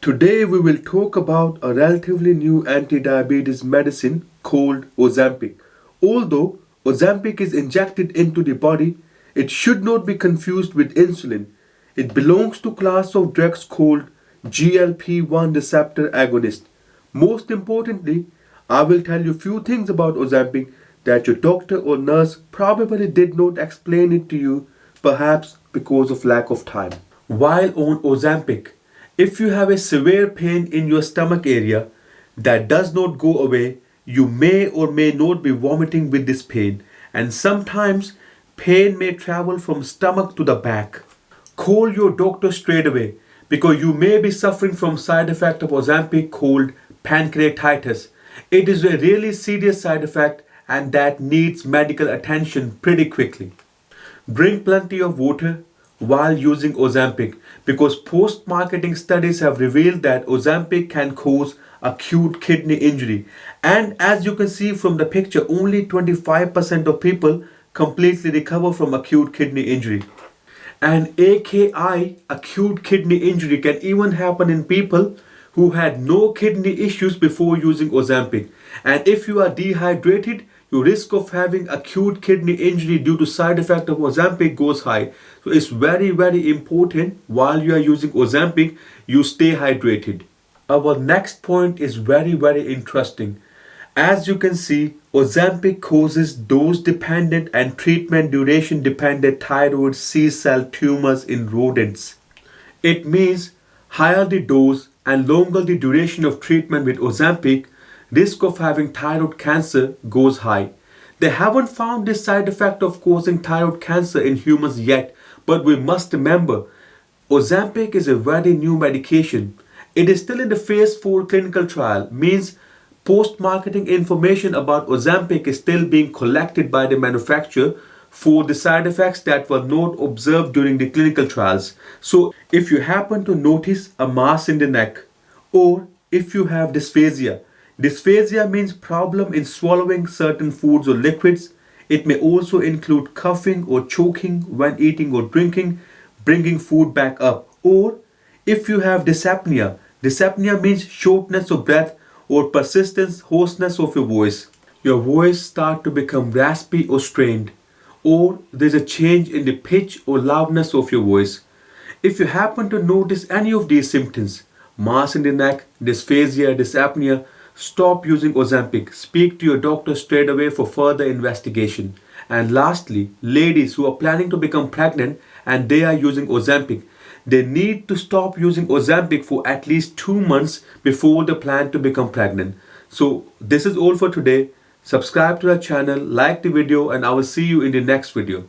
Today we will talk about a relatively new anti-diabetes medicine called Ozempic. Although Ozempic is injected into the body, it should not be confused with insulin. It belongs to a class of drugs called GLP-1 receptor agonist. Most importantly, I will tell you few things about Ozempic that your doctor or nurse probably did not explain it to you, perhaps because of lack of time. While on Ozempic, if you have a severe pain in your stomach area that does not go away, you may or may not be vomiting with this pain, and sometimes pain may travel from stomach to the back. Call your doctor straight away because you may be suffering from side effect of Ozempic called pancreatitis. It is a really serious side effect and that needs medical attention pretty quickly. Drink plenty of water while using Ozempic because post-marketing studies have revealed that Ozempic can cause acute kidney injury. And as you can see from the picture, only 25% of people completely recover from acute kidney injury. And AKI, acute kidney injury, can even happen in people who had no kidney issues before using Ozempic. And if you are dehydrated, your risk of having acute kidney injury due to side effect of Ozempic goes high. So it's very important while you are using Ozempic, you stay hydrated. Our next point is very interesting. As you can see, Ozempic causes dose-dependent and treatment duration-dependent thyroid C-cell tumors in rodents. It means higher the dose and longer the duration of treatment with Ozempic, risk of having thyroid cancer goes high. They haven't found this side effect of causing thyroid cancer in humans yet, but we must remember, Ozempic is a very new medication. It is still in the phase 4 clinical trial, means post-marketing information about Ozempic is still being collected by the manufacturer for the side effects that were not observed during the clinical trials. So if you happen to notice a mass in the neck, or if you have dysphagia, dysphagia means problem in swallowing certain foods or liquids. It may also include coughing or choking when eating or drinking, bringing food back up. Or if you have dyspnea, dyspnea means shortness of breath or persistent hoarseness of your voice. Your voice starts to become raspy or strained, or there's a change in the pitch or loudness of your voice. If you happen to notice any of these symptoms, mass in the neck, dysphagia, dyspnea, stop using Ozempic. Speak to your doctor straight away for further investigation. And lastly, ladies who are planning to become pregnant and they are using Ozempic, they need to stop using Ozempic for at least 2 months before they plan to become pregnant. So this is all for today. Subscribe to our channel, like the video, and I will see you in the next video.